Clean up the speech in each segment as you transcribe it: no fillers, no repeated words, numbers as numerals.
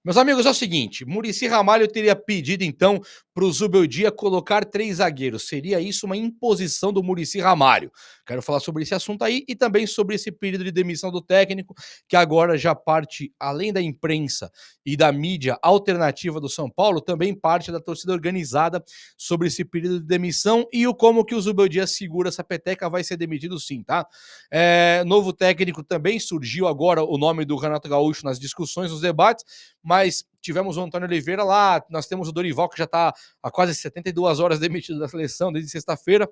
Meus amigos, é o seguinte, Muricy Ramalho teria pedido então para o Zubeldia colocar 3 zagueiros. Seria isso uma imposição do Muricy Ramalho? Quero falar sobre esse assunto aí e também sobre esse período de demissão do técnico, que agora já parte, além da imprensa e da mídia alternativa do São Paulo, também parte da torcida organizada sobre esse período de demissão e o como que o Zubeldia segura essa peteca, vai ser demitido sim, tá? Novo técnico também, surgiu agora o nome do Renato Gaúcho nas discussões, nos debates, mas tivemos o Antônio Oliveira lá, nós temos o Dorival, que já está há quase 72 horas demitido da seleção desde sexta-feira.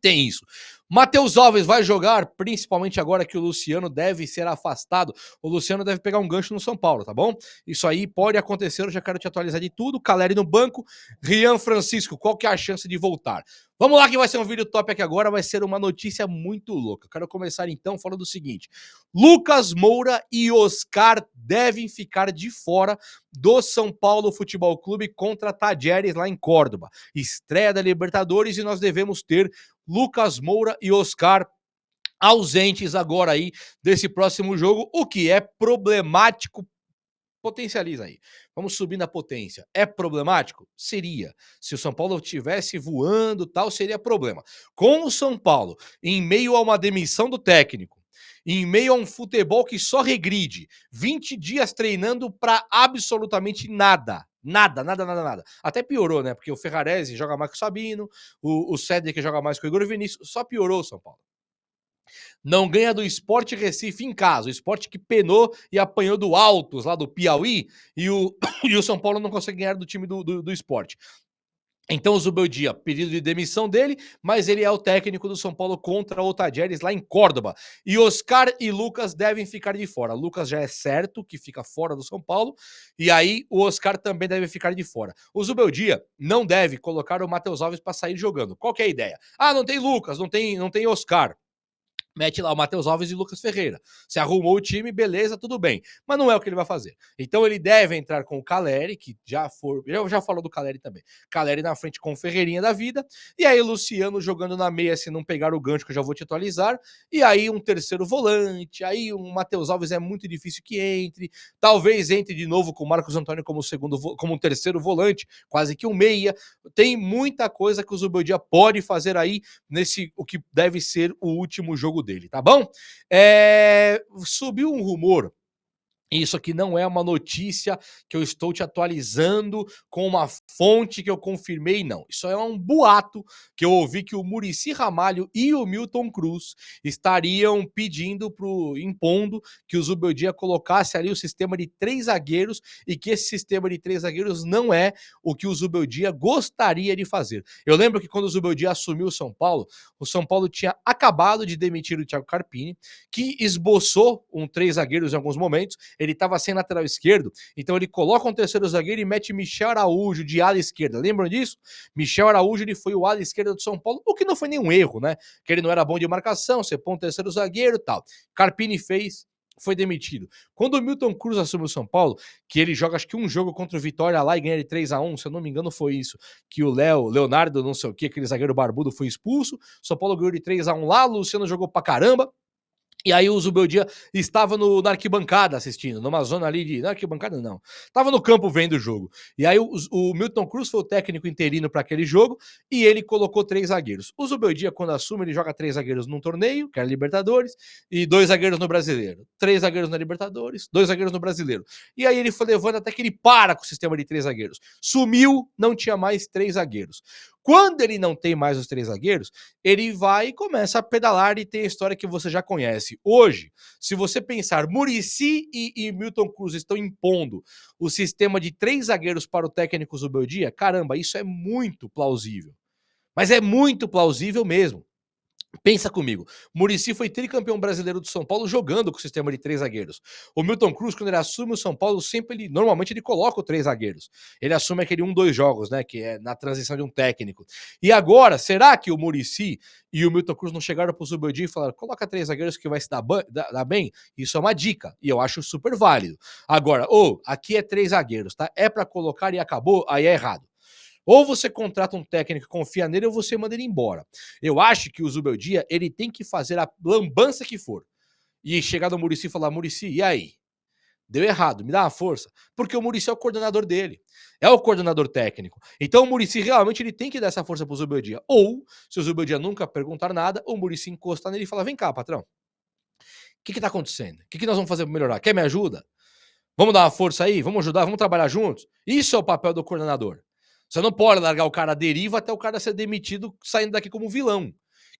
Tem isso. Matheus Alves vai jogar, principalmente agora que o Luciano deve ser afastado. O Luciano deve pegar um gancho no São Paulo, tá bom? Isso aí pode acontecer, eu já quero te atualizar de tudo. Caleri no banco, Rian Francisco, qual que é a chance de voltar? Vamos lá que vai ser um vídeo top aqui agora, vai ser uma notícia muito louca. Quero começar então falando o seguinte. Lucas Moura e Oscar devem ficar de fora do São Paulo Futebol Clube contra Tajeres lá em Córdoba. Estreia da Libertadores e nós devemos ter Lucas Moura e Oscar ausentes agora aí desse próximo jogo, o que é problemático. Potencializa aí. Vamos subir na potência. É problemático? Seria. Se o São Paulo estivesse voando, tal, seria problema. Com o São Paulo, em meio a uma demissão do técnico, em meio a um futebol que só regride, 20 dias treinando para absolutamente nada. Nada, nada, nada, nada. Até piorou, né? Porque o Ferrarese joga mais que o Sabino, o Cedric joga mais que o Igor Vinícius, só piorou o São Paulo. Não ganha do Sport Recife em casa, o Sport que penou e apanhou do Altos, lá do Piauí, e o, e o São Paulo não consegue ganhar do time do Sport. Então o Zubeldia, pedido de demissão dele, mas ele é o técnico do São Paulo contra o Tajeres lá em Córdoba. E Oscar e Lucas devem ficar de fora. Lucas já é certo que fica fora do São Paulo, e aí o Oscar também deve ficar de fora. O Zubeldia não deve colocar o Matheus Alves para sair jogando. Qual que é a ideia? Ah, não tem Lucas, não tem Oscar. Mete lá o Matheus Alves e Lucas Ferreira. Se arrumou o time, beleza, tudo bem. Mas não é o que ele vai fazer. Então ele deve entrar com o Caleri, que já falou do Caleri também. Caleri na frente com o Ferreirinha da vida. E aí o Luciano jogando na meia, se não pegar o gancho, que eu já vou te atualizar. E aí um terceiro volante. Aí um Matheus Alves é muito difícil que entre. Talvez entre de novo com o Marcos Antônio como um terceiro volante, quase que um meia. Tem muita coisa que o Zubeldia pode fazer aí nesse o que deve ser o último jogo dele, tá bom? Subiu um rumor. Isso aqui não é uma notícia que eu estou te atualizando com uma fonte que eu confirmei, não. Isso é um boato que eu ouvi que o Muricy Ramalho e o Milton Cruz estariam impondo que o Zubeldia colocasse ali o sistema de 3 zagueiros e que esse sistema de 3 zagueiros não é o que o Zubeldia gostaria de fazer. Eu lembro que quando o Zubeldia assumiu o São Paulo tinha acabado de demitir o Thiago Carpini, que esboçou um 3 zagueiros em alguns momentos. Ele estava sem lateral esquerdo, então ele coloca um terceiro zagueiro e mete Michel Araújo de ala esquerda. Lembram disso? Michel Araújo ele foi o ala esquerda do São Paulo, o que não foi nenhum erro, né? Que ele não era bom de marcação, você põe um terceiro zagueiro e tal. Carpini fez, foi demitido. Quando o Milton Cruz assume o São Paulo, que ele joga acho que um jogo contra o Vitória lá e ganha de 3-1, se eu não me engano foi isso, que o Leonardo, não sei o que, aquele zagueiro barbudo foi expulso, São Paulo ganhou de 3-1 lá, o Luciano jogou pra caramba, e aí o Zubeldia estava na arquibancada assistindo, numa zona ali de... Na arquibancada não, estava no campo vendo o jogo. E aí o Milton Cruz foi o técnico interino para aquele jogo e ele colocou 3 zagueiros. O Zubeldia, quando assume, ele joga 3 zagueiros num torneio, que é a Libertadores, e 2 zagueiros no Brasileiro. 3 zagueiros na Libertadores, 2 zagueiros no Brasileiro. E aí ele foi levando até que ele para com o sistema de 3 zagueiros. Sumiu, não tinha mais 3 zagueiros. Quando ele não tem mais os 3 zagueiros, ele vai e começa a pedalar e tem a história que você já conhece. Hoje, se você pensar, Muricy e Milton Cruz estão impondo o sistema de 3 zagueiros para o técnico Zubeldia, caramba, isso é muito plausível. Mas é muito plausível mesmo. Pensa comigo, Muricy foi tricampeão brasileiro do São Paulo jogando com o sistema de 3 zagueiros. O Milton Cruz, quando ele assume o São Paulo, normalmente ele coloca os 3 zagueiros. Ele assume aquele 1-2 jogos, né, que é na transição de um técnico. E agora, será que o Muricy e o Milton Cruz não chegaram pro Zubeldia e falaram, coloca 3 zagueiros que vai se dar bem? Isso é uma dica, e eu acho super válido. Agora, aqui é 3 zagueiros, tá? É para colocar e acabou, aí é errado. Ou você contrata um técnico que confia nele ou você manda ele embora. Eu acho que o Zubeldia, ele tem que fazer a lambança que for. E chegar no Muricy e falar, Muricy, e aí? Deu errado, me dá uma força. Porque o Muricy é o coordenador dele, é o coordenador técnico. Então o Muricy realmente ele tem que dar essa força pro Zubeldia. Ou, se o Zubeldia nunca perguntar nada, o Muricy encostar nele e falar: vem cá, patrão, o que tá acontecendo? O que nós vamos fazer pra melhorar? Quer me ajuda? Vamos dar uma força aí? Vamos ajudar? Vamos trabalhar juntos? Isso é o papel do coordenador. Você não pode largar o cara à deriva até o cara ser demitido saindo daqui como vilão,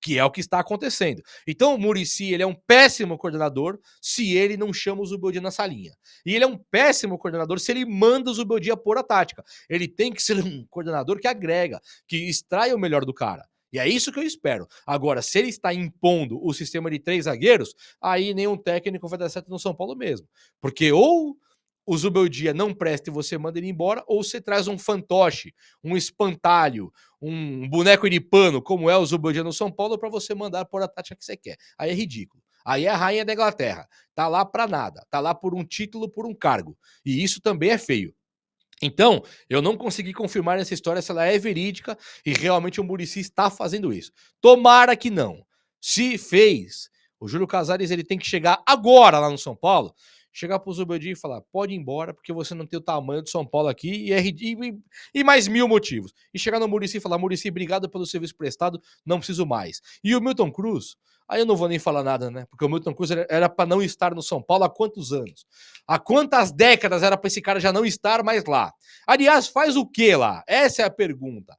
que é o que está acontecendo. Então o Muricy ele é um péssimo coordenador se ele não chama o Zubeldia na salinha. E ele é um péssimo coordenador se ele manda o Zubeldia pôr a tática. Ele tem que ser um coordenador que agrega, que extrai o melhor do cara. E é isso que eu espero. Agora, se ele está impondo o sistema de 3 zagueiros, aí nenhum técnico vai dar certo no São Paulo mesmo. Porque ou o Zubeldia não presta e você manda ele embora, ou você traz um fantoche, um espantalho, um boneco de pano, como é o Zubeldia no São Paulo, para você mandar por a tática que você quer. Aí é ridículo. Aí é a rainha da Inglaterra. Tá lá para nada. Tá lá por um título, por um cargo. E isso também é feio. Então, eu não consegui confirmar essa história se ela é verídica e realmente o Muricy está fazendo isso. Tomara que não. Se fez, o Júlio Casares ele tem que chegar agora lá no São Paulo, chegar pro Zubeldia e falar: pode ir embora, porque você não tem o tamanho do São Paulo aqui e mais mil motivos. E chegar no Muricy e falar: Muricy, obrigado pelo serviço prestado, não preciso mais. E o Milton Cruz, aí eu não vou nem falar nada, né? Porque o Milton Cruz era para não estar no São Paulo há quantos anos? Há quantas décadas era para esse cara já não estar mais lá? Aliás, faz o que lá? Essa é a pergunta.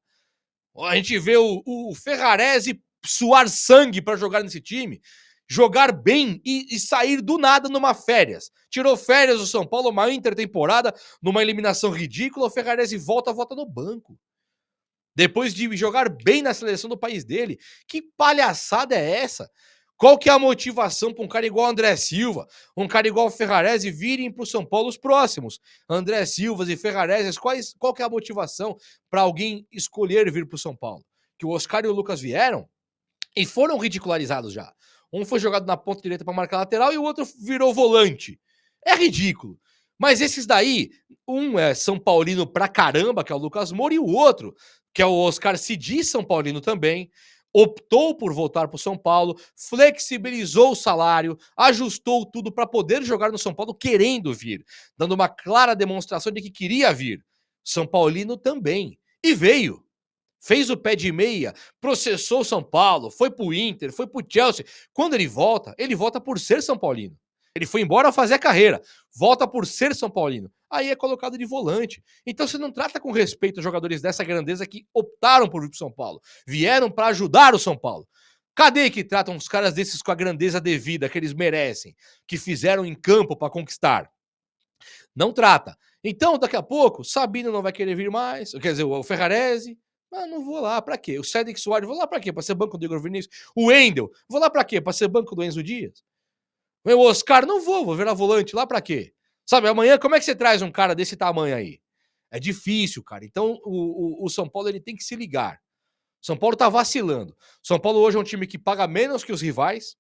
A gente vê o Ferrarese suar sangue para jogar nesse time, jogar bem e sair do nada numa férias. Tirou férias do São Paulo, uma intertemporada, numa eliminação ridícula, o Ferrarese volta no banco. Depois de jogar bem na seleção do país dele. Que palhaçada é essa? Qual que é a motivação para um cara igual o André Silva, um cara igual o Ferrarese virem para o São Paulo os próximos? André Silvas e Ferrarese, qual que é a motivação para alguém escolher vir para o São Paulo? Que o Oscar e o Lucas vieram e foram ridicularizados já. Um foi jogado na ponta direita para marcar lateral e o outro virou volante. É ridículo. Mas esses daí, um é São Paulino pra caramba, que é o Lucas Moura, e o outro, que é o Oscar Cidi, São Paulino também, optou por voltar para o São Paulo, flexibilizou o salário, ajustou tudo para poder jogar no São Paulo querendo vir, dando uma clara demonstração de que queria vir. São Paulino também. E veio. Fez o pé de meia, processou o São Paulo, foi pro Inter, foi pro Chelsea. Quando ele volta por ser São Paulino. Ele foi embora fazer a carreira, volta por ser São Paulino. Aí é colocado de volante. Então você não trata com respeito os jogadores dessa grandeza que optaram por vir pro São Paulo, vieram para ajudar o São Paulo. Cadê que tratam os caras desses com a grandeza devida que eles merecem, que fizeram em campo para conquistar? Não trata. Então, daqui a pouco, Sabino não vai querer vir mais, quer dizer, o Ferrarese. Ah, não vou lá, pra quê? O Cedric Soares, vou lá pra quê? Pra ser banco do Igor Vinícius? O Wendel, vou lá pra quê? Pra ser banco do Enzo Dias? O Oscar, não vou virar volante, lá pra quê? Sabe, amanhã, como é que você traz um cara desse tamanho aí? É difícil, cara. Então, o São Paulo, ele tem que se ligar. São Paulo tá vacilando. São Paulo hoje é um time que paga menos que os rivais,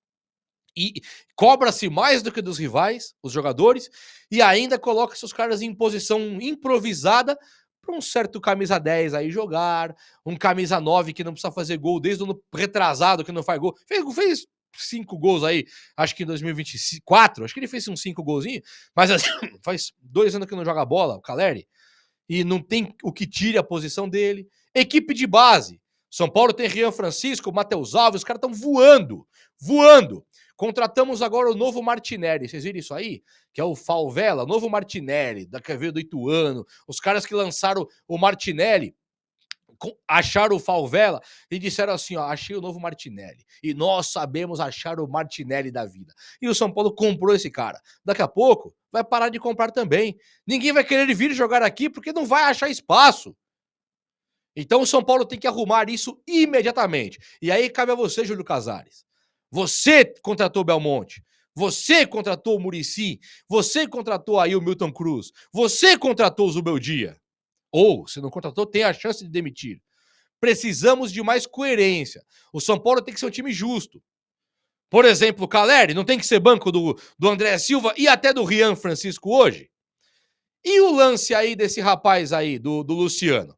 e cobra-se mais do que dos rivais, os jogadores, e ainda coloca seus caras em posição improvisada para um certo camisa 10 aí jogar, um camisa 9 que não precisa fazer gol desde o ano retrasado que não faz gol. Fez 5 gols aí, acho que em 2024, acho que ele fez uns 5 golzinhos, mas assim, faz 2 anos que não joga bola, o Caleri, e não tem o que tire a posição dele. Equipe de base. São Paulo tem Rian Francisco, Matheus Alves, os caras estão voando, voando. Contratamos agora o novo Martinelli. Vocês viram isso aí? Que é o Falvela, novo Martinelli, da que veio do Ituano. Os caras que lançaram o Martinelli acharam o Falvela e disseram assim: ó, achei o novo Martinelli. E nós sabemos achar o Martinelli da vida. E o São Paulo comprou esse cara. Daqui a pouco vai parar de comprar também. Ninguém vai querer vir jogar aqui porque não vai achar espaço. Então o São Paulo tem que arrumar isso imediatamente. E aí cabe a você, Júlio Casares. Você contratou o Belmonte. Você contratou o Muricy. Você contratou aí o Milton Cruz. Você contratou o Zubeldia. Ou, se não contratou, tem a chance de demitir. Precisamos de mais coerência. O São Paulo tem que ser um time justo. Por exemplo, o Caleri não tem que ser banco do André Silva e até do Rian Francisco hoje? E o lance aí desse rapaz aí, do Luciano?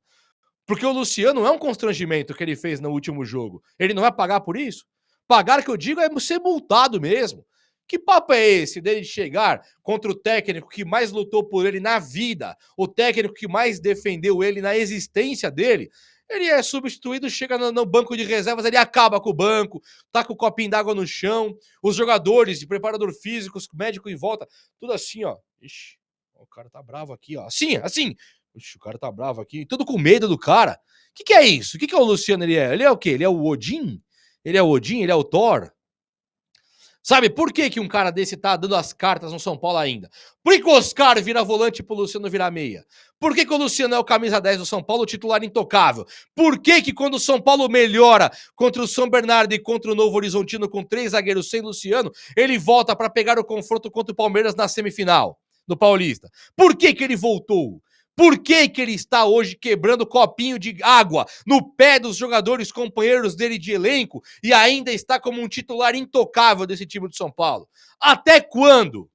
Porque o Luciano é um constrangimento que ele fez no último jogo. Ele não vai pagar por isso? Pagar, que eu digo, é ser multado mesmo. Que papo é esse dele chegar contra o técnico que mais lutou por ele na vida, o técnico que mais defendeu ele na existência dele? Ele é substituído, chega no banco de reservas, ele acaba com o banco, tá com o copinho d'água no chão, os jogadores, de preparador físico, médico em volta, tudo assim, ó. Ixi, o cara tá bravo aqui, ó. Assim, assim. Ixi, o cara tá bravo aqui, tudo com medo do cara. O que é isso? O que é o Luciano? Ele é? Ele é o quê? Ele é o Odin? Ele é o Odin? Ele é o Thor? Sabe, por que que um cara desse tá dando as cartas no São Paulo ainda? Por que que o Oscar vira volante pro Luciano virar meia? Por que que o Luciano é o camisa 10 do São Paulo, o titular intocável? Por que que quando o São Paulo melhora contra o São Bernardo e contra o Novo Horizontino com 3 zagueiros sem Luciano, ele volta para pegar o confronto contra o Palmeiras na semifinal do Paulista? Por que que ele voltou? Por que que ele está hoje quebrando copinho de água no pé dos jogadores companheiros dele de elenco e ainda está como um titular intocável desse time de São Paulo? Até quando?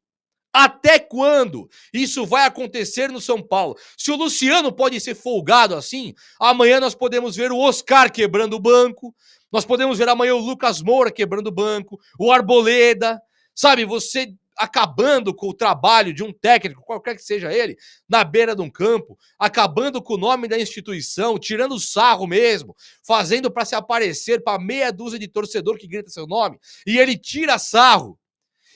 Até quando isso vai acontecer no São Paulo? Se o Luciano pode ser folgado assim, amanhã nós podemos ver o Oscar quebrando o banco, nós podemos ver amanhã o Lucas Moura quebrando o banco, o Arboleda, sabe? Você acabando com o trabalho de um técnico, qualquer que seja ele, na beira de um campo, acabando com o nome da instituição, tirando sarro mesmo, fazendo para se aparecer para meia dúzia de torcedor que grita seu nome, e ele tira sarro.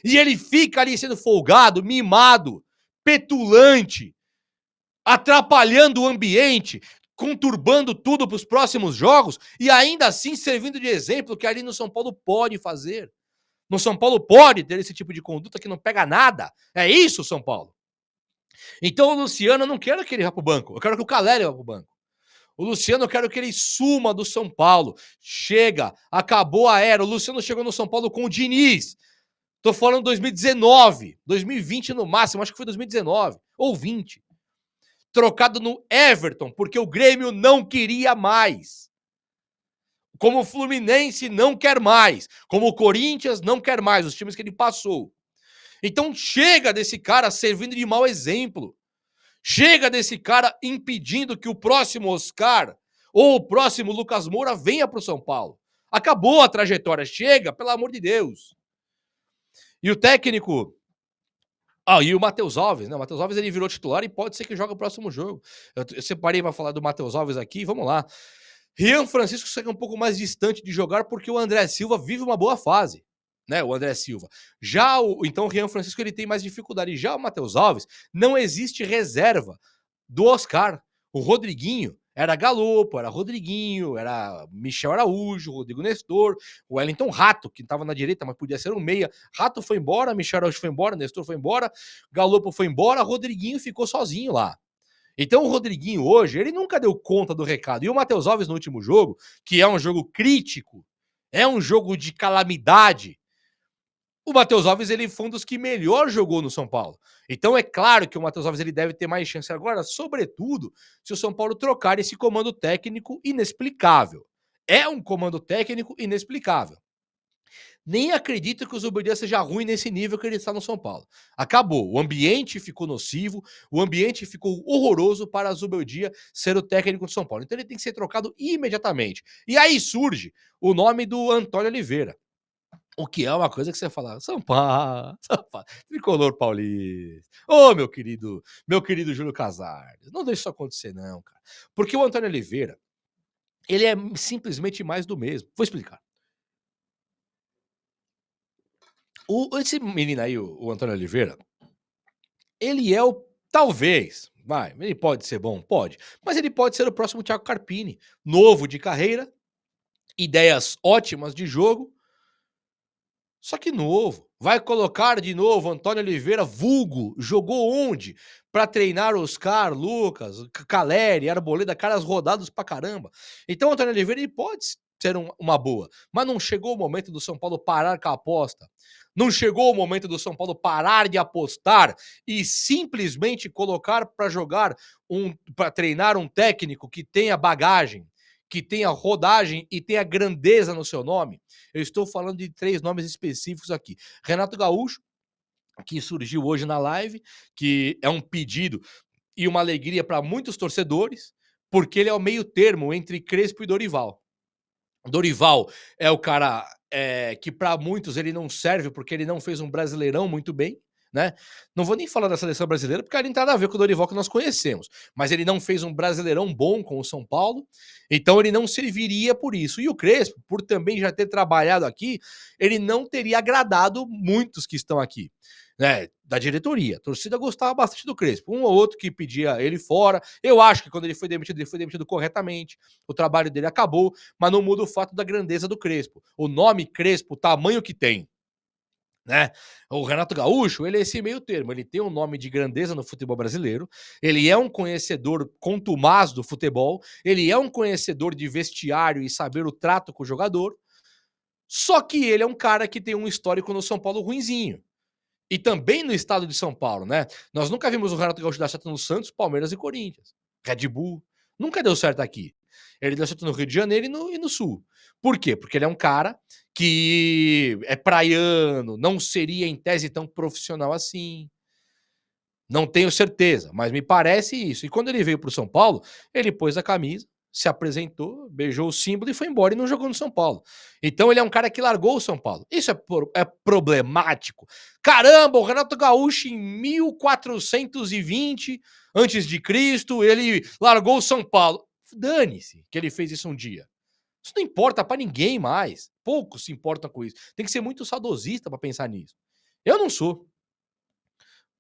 E ele fica ali sendo folgado, mimado, petulante, atrapalhando o ambiente, conturbando tudo para os próximos jogos e ainda assim servindo de exemplo que ali no São Paulo pode fazer. No São Paulo pode ter esse tipo de conduta que não pega nada. É isso, São Paulo. Então o Luciano, eu não quero que ele vá para o banco. Eu quero que o Caleri vá para o banco. O Luciano, eu quero que ele suma do São Paulo. Chega, acabou a era. O Luciano chegou no São Paulo com o Diniz. Tô falando 2019, 2020 no máximo, acho que foi 2019 ou 20. Trocado no Everton, porque o Grêmio não queria mais. Como o Fluminense não quer mais. Como o Corinthians não quer mais, os times que ele passou. Então chega desse cara servindo de mau exemplo. Chega desse cara impedindo que o próximo Oscar ou o próximo Lucas Moura venha para o São Paulo. Acabou a trajetória, chega, pelo amor de Deus. E o técnico. E o Matheus Alves, né? O Matheus Alves ele virou titular e pode ser que jogue o próximo jogo. Eu separei para falar do Matheus Alves aqui, vamos lá. Rian Francisco segue um pouco mais distante de jogar porque o André Silva vive uma boa fase, né? O André Silva. Então o Rian Francisco ele tem mais dificuldade. Já o Matheus Alves, não existe reserva do Oscar. O Rodriguinho era Galopo, era Rodriguinho, era Michel Araújo, Rodrigo Nestor, o Wellington Rato, que estava na direita, mas podia ser um meia. Rato foi embora, Michel Araújo foi embora, Nestor foi embora, Galopo foi embora, Rodriguinho ficou sozinho lá. Então o Rodriguinho hoje, ele nunca deu conta do recado. E o Matheus Alves no último jogo, que é um jogo crítico, é um jogo de calamidade, o Matheus Alves ele foi um dos que melhor jogou no São Paulo. Então é claro que o Matheus Alves ele deve ter mais chance agora, sobretudo se o São Paulo trocar esse comando técnico inexplicável. É um comando técnico inexplicável. Nem acredito que o Zubeldia seja ruim nesse nível que ele está no São Paulo. Acabou. O ambiente ficou nocivo, o ambiente ficou horroroso para o Zubeldia ser o técnico do São Paulo. Então ele tem que ser trocado imediatamente. E aí surge o nome do Antônio Oliveira. O que é uma coisa que você fala, São Paulo, tricolor paulista. Ô, meu querido Júlio Casares, não deixe isso acontecer não, cara. Porque o Antônio Oliveira, ele é simplesmente mais do mesmo. Vou explicar. Esse menino aí, o Antônio Oliveira, ele é o talvez, ele pode ser bom? Pode. Mas ele pode ser o próximo Thiago Carpini, novo de carreira, ideias ótimas de jogo, só que novo. Vai colocar de novo Antônio Oliveira, vulgo, jogou onde? Para treinar Oscar, Lucas, Caleri, Arboleda, caras rodados pra caramba. Então o Antônio Oliveira ele pode ser uma boa, mas não chegou o momento do São Paulo parar com a aposta. Não chegou o momento do São Paulo parar de apostar e simplesmente colocar para jogar para treinar um técnico que tenha bagagem, que tenha rodagem e tenha grandeza no seu nome. Eu estou falando de 3 nomes específicos aqui. Renato Gaúcho, que surgiu hoje na live, que é um pedido e uma alegria para muitos torcedores, porque ele é o meio termo entre Crespo e Dorival. Dorival é o cara, que para muitos ele não serve, porque ele não fez um Brasileirão muito bem, né. Não vou nem falar da seleção brasileira, porque ali não tem nada a ver com o Dorival que nós conhecemos, mas ele não fez um Brasileirão bom com o São Paulo, então ele não serviria por isso. E o Crespo, por também já ter trabalhado aqui, ele não teria agradado muitos que estão aqui, né, da diretoria. A torcida gostava bastante do Crespo, um ou outro que pedia ele fora. Eu acho que quando ele foi demitido corretamente, o trabalho dele acabou, mas não muda o fato da grandeza do Crespo. O nome Crespo, o tamanho que tem, né? O Renato Gaúcho, ele é esse meio termo. Ele tem um nome de grandeza no futebol brasileiro, ele é um conhecedor contumaz do futebol, ele é um conhecedor de vestiário e saber o trato com o jogador, só que ele é um cara que tem um histórico no São Paulo ruinzinho. E também no estado de São Paulo, né? Nós nunca vimos o Renato Gaúcho dar certo no Santos, Palmeiras e Corinthians. Red Bull. Nunca deu certo aqui. Ele deu certo no Rio de Janeiro e no Sul. Por quê? Porque ele é um cara que é praiano, não seria em tese tão profissional assim. Não tenho certeza, mas me parece isso. E quando ele veio para o São Paulo, ele pôs a camisa, se apresentou, beijou o símbolo e foi embora e não jogou no São Paulo. Então ele é um cara que largou o São Paulo. Isso é problemático. Caramba, o Renato Gaúcho em 1420 antes de Cristo, ele largou o São Paulo. Dane-se que ele fez isso um dia. Isso não importa para ninguém mais. Poucos se importam com isso. Tem que ser muito saudosista para pensar nisso. Eu não sou.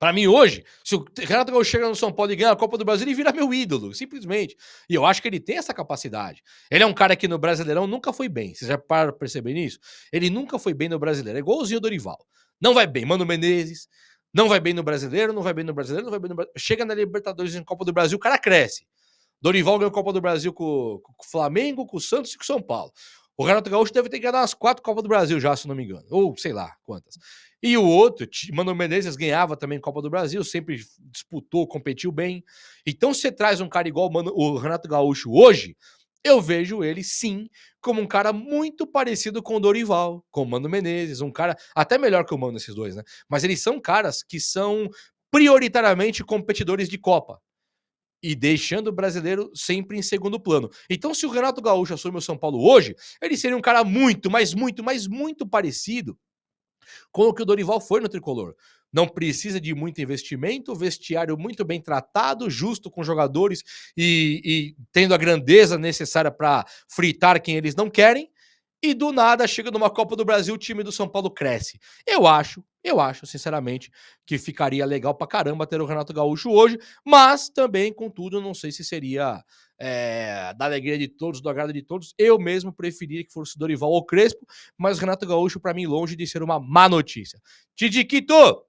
Pra mim hoje, se o Renato Gaúcho chega no São Paulo e ganha a Copa do Brasil, ele vira meu ídolo, simplesmente. E eu acho que ele tem essa capacidade. Ele é um cara que no Brasileirão nunca foi bem. Vocês já pararam pra perceber nisso? Ele nunca foi bem no Brasileiro. É igualzinho o Dorival. Não vai bem. Mano Menezes, não vai bem no Brasileiro, não vai bem no Brasileiro, não vai bem no Brasileiro. Chega na Libertadores em Copa do Brasil, o cara cresce. Dorival ganhou a Copa do Brasil com o Flamengo, com o Santos e com o São Paulo. O Renato Gaúcho deve ter ganhado umas 4 Copas do Brasil já, se não me engano. Ou sei lá quantas. E o outro, Mano Menezes, ganhava também Copa do Brasil, sempre disputou, competiu bem. Então você traz um cara igual o Renato Gaúcho hoje, eu vejo ele sim como um cara muito parecido com o Dorival, com o Mano Menezes, um cara até melhor que o Mano, esses dois, né? Mas eles são caras que são prioritariamente competidores de Copa e deixando o brasileiro sempre em segundo plano. Então, se o Renato Gaúcho assume o São Paulo hoje, ele seria um cara muito, mas muito, mas muito parecido com o que o Dorival foi no Tricolor. Não precisa de muito investimento, vestiário muito bem tratado, justo com jogadores e tendo a grandeza necessária para fritar quem eles não querem. E do nada chega numa Copa do Brasil, o time do São Paulo cresce. Eu acho, sinceramente, que ficaria legal pra caramba ter o Renato Gaúcho hoje, mas também, contudo, não sei se seria da alegria de todos, do agrado de todos. Eu mesmo preferia que fosse Dorival ou Crespo, mas o Renato Gaúcho, pra mim, longe de ser uma má notícia. Tidiquito,